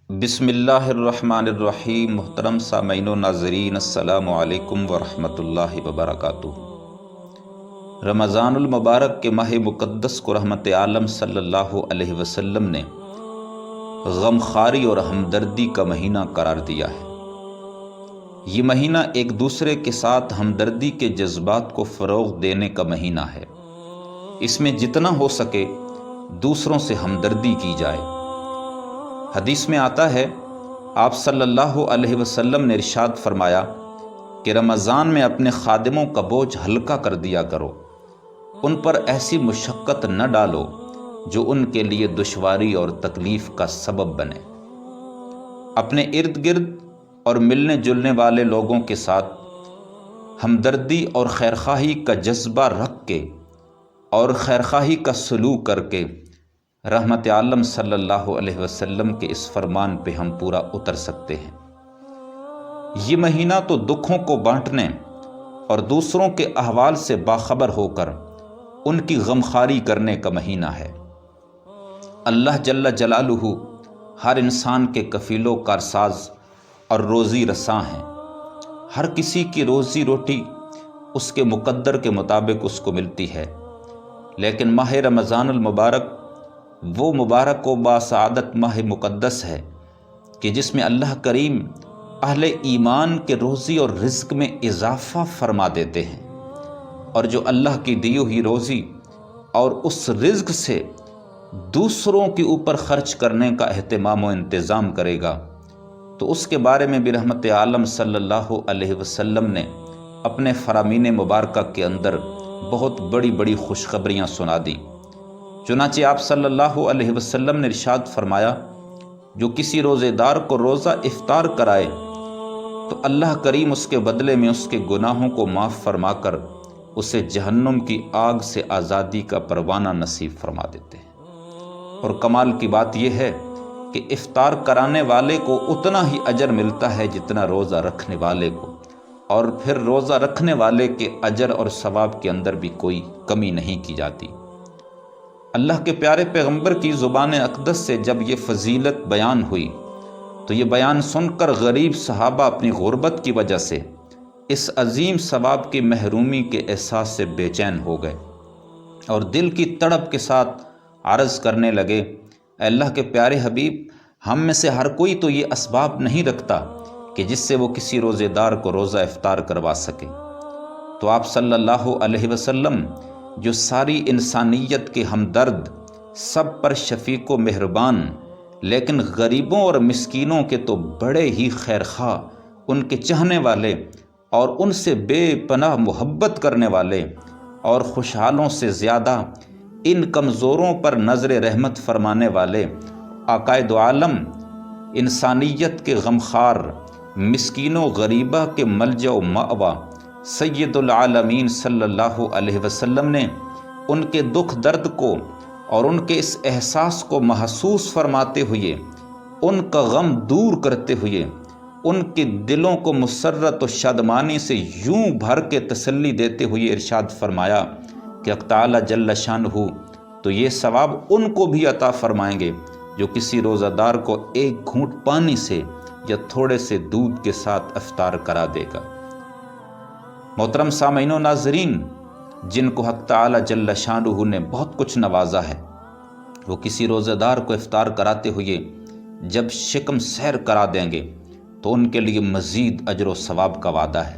بسم اللہ الرحمن الرحیم۔ محترم سامعین و ناظرین، السلام علیکم ورحمۃ اللہ وبرکاتہ۔ رمضان المبارک کے ماہ مقدس کو رحمت عالم صلی اللہ علیہ وسلم نے غمخواری اور ہمدردی کا مہینہ قرار دیا ہے۔ یہ مہینہ ایک دوسرے کے ساتھ ہمدردی کے جذبات کو فروغ دینے کا مہینہ ہے۔ اس میں جتنا ہو سکے دوسروں سے ہمدردی کی جائے۔ حدیث میں آتا ہے، آپ صلی اللہ علیہ وسلم نے ارشاد فرمایا کہ رمضان میں اپنے خادموں کا بوجھ ہلکا کر دیا کرو، ان پر ایسی مشقت نہ ڈالو جو ان کے لیے دشواری اور تکلیف کا سبب بنے۔ اپنے ارد گرد اور ملنے جلنے والے لوگوں کے ساتھ ہمدردی اور خیرخواہی کا جذبہ رکھ کے اور خیرخواہی کا سلوک کر کے رحمت عالم صلی اللہ علیہ وسلم کے اس فرمان پہ ہم پورا اتر سکتے ہیں۔ یہ مہینہ تو دکھوں کو بانٹنے اور دوسروں کے احوال سے باخبر ہو کر ان کی غمخواری کرنے کا مہینہ ہے۔ اللہ جل جلالہ ہر انسان کے کفیل و کارساز اور روزی رساں ہیں۔ ہر کسی کی روزی روٹی اس کے مقدر کے مطابق اس کو ملتی ہے، لیکن ماہ رمضان المبارک وہ مبارک و باسعادت ماہ مقدس ہے کہ جس میں اللہ کریم اہل ایمان کے روزی اور رزق میں اضافہ فرما دیتے ہیں، اور جو اللہ کی دی ہوئی روزی اور اس رزق سے دوسروں کے اوپر خرچ کرنے کا اہتمام و انتظام کرے گا تو اس کے بارے میں بھی رحمت عالم صلی اللہ علیہ وسلم نے اپنے فرامین مبارکہ کے اندر بہت بڑی بڑی خوشخبریاں سنا دی۔ چنانچہ آپ صلی اللہ علیہ وسلم نے ارشاد فرمایا، جو کسی روزے دار کو روزہ افطار کرائے تو اللہ کریم اس کے بدلے میں اس کے گناہوں کو معاف فرما کر اسے جہنم کی آگ سے آزادی کا پروانہ نصیب فرما دیتے ہیں۔ اور کمال کی بات یہ ہے کہ افطار کرانے والے کو اتنا ہی اجر ملتا ہے جتنا روزہ رکھنے والے کو، اور پھر روزہ رکھنے والے کے اجر اور ثواب کے اندر بھی کوئی کمی نہیں کی جاتی۔ اللہ کے پیارے پیغمبر کی زبان اقدس سے جب یہ فضیلت بیان ہوئی تو یہ بیان سن کر غریب صحابہ اپنی غربت کی وجہ سے اس عظیم ثواب کی محرومی کے احساس سے بے چین ہو گئے اور دل کی تڑپ کے ساتھ عرض کرنے لگے، اے اللہ کے پیارے حبیب، ہم میں سے ہر کوئی تو یہ اسباب نہیں رکھتا کہ جس سے وہ کسی روزے دار کو روزہ افطار کروا سکے۔ تو آپ صلی اللہ علیہ وسلم جو ساری انسانیت کے ہمدرد، سب پر شفیق و مہربان، لیکن غریبوں اور مسکینوں کے تو بڑے ہی خیرخواہ، ان کے چاہنے والے اور ان سے بے پناہ محبت کرنے والے، اور خوشحالوں سے زیادہ ان کمزوروں پر نظر رحمت فرمانے والے عقائد عالم، انسانیت کے غمخوار، مسکینوں غریبہ کے ملجأ و مأویٰ سید العالمین صلی اللہ علیہ وسلم نے ان کے دکھ درد کو اور ان کے اس احساس کو محسوس فرماتے ہوئے، ان کا غم دور کرتے ہوئے، ان کے دلوں کو مسرت و شادمانی سے یوں بھر کے تسلی دیتے ہوئے ارشاد فرمایا کہ حق تعالی جل شانہ تو یہ ثواب ان کو بھی عطا فرمائیں گے جو کسی روزہ دار کو ایک گھونٹ پانی سے یا تھوڑے سے دودھ کے ساتھ افطار کرا دے گا۔ محترم سامعین و ناظرین، جن کو حق تعالی جل شانہ نے بہت کچھ نوازا ہے، وہ کسی روزہ دار کو افطار کراتے ہوئے جب شکم سیر کرا دیں گے تو ان کے لیے مزید اجر و ثواب کا وعدہ ہے۔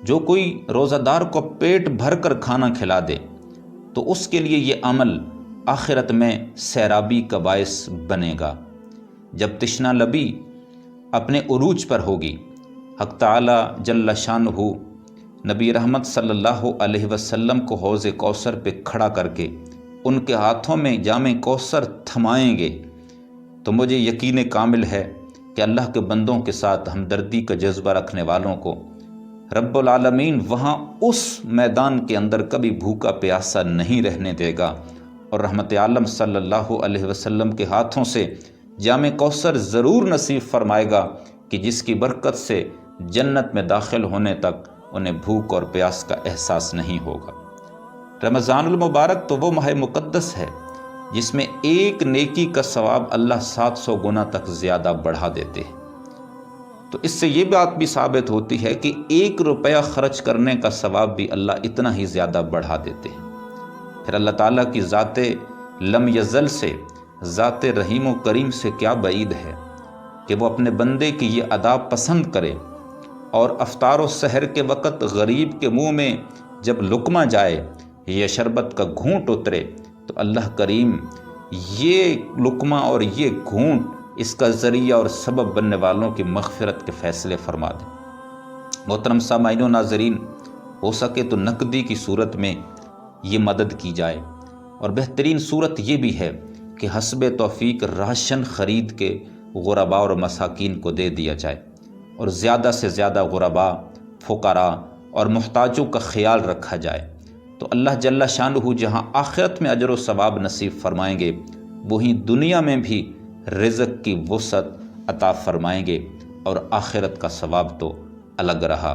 جو کوئی روزہ دار کو پیٹ بھر کر کھانا کھلا دے تو اس کے لیے یہ عمل آخرت میں سیرابی کا باعث بنے گا۔ جب تشنہ لبی اپنے عروج پر ہوگی، حق تعالی جل شانہ نبی رحمت صلی اللہ علیہ وسلم کو حوض کوثر پہ کھڑا کر کے ان کے ہاتھوں میں جام کوثر تھمائیں گے تو مجھے یقین کامل ہے کہ اللہ کے بندوں کے ساتھ ہمدردی کا جذبہ رکھنے والوں کو رب العالمین وہاں اس میدان کے اندر کبھی بھوکا پیاسا نہیں رہنے دے گا، اور رحمت عالم صلی اللہ علیہ وسلم کے ہاتھوں سے جام کوثر ضرور نصیب فرمائے گا کہ جس کی برکت سے جنت میں داخل ہونے تک انہیں بھوک اور پیاس کا احساس نہیں ہوگا۔ رمضان المبارک تو وہ ماہ مقدس ہے جس میں ایک نیکی کا ثواب اللہ 700 گنا تک زیادہ بڑھا دیتے ہیں۔ تو اس سے یہ بات بھی ثابت ہوتی ہے کہ 1 روپیہ خرچ کرنے کا ثواب بھی اللہ اتنا ہی زیادہ بڑھا دیتے ہیں۔ پھر اللہ تعالیٰ کی ذات لم یزل سے، ذات رحیم و کریم سے کیا بعید ہے کہ وہ اپنے بندے کی یہ ادا پسند کرے، اور افطار و سحر کے وقت غریب کے منہ میں جب لقمہ جائے یا شربت کا گھونٹ اترے تو اللہ کریم یہ لقمہ اور یہ گھونٹ اس کا ذریعہ اور سبب بننے والوں کی مغفرت کے فیصلے فرما دیں۔ محترم سامعین و ناظرین، ہو سکے تو نقدی کی صورت میں یہ مدد کی جائے، اور بہترین صورت یہ بھی ہے کہ حسب توفیق راشن خرید کے غرباء اور مساکین کو دے دیا جائے، اور زیادہ سے زیادہ غرباء، فقراء اور محتاجوں کا خیال رکھا جائے، تو اللہ جل شانہ جہاں آخرت میں اجر و ثواب نصیب فرمائیں گے، وہیں دنیا میں بھی رزق کی وسعت عطا فرمائیں گے، اور آخرت کا ثواب تو الگ رہا۔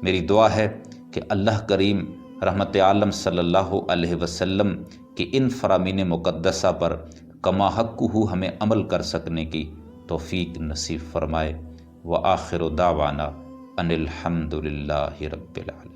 میری دعا ہے کہ اللہ کریم رحمت عالم صلی اللہ علیہ وسلم کی ان فرامین مقدسہ پر کما حقہ ہمیں عمل کر سکنے کی توفیق نصیب فرمائے۔ وآخر دعوانا ان الحمد للہ رب العالمین۔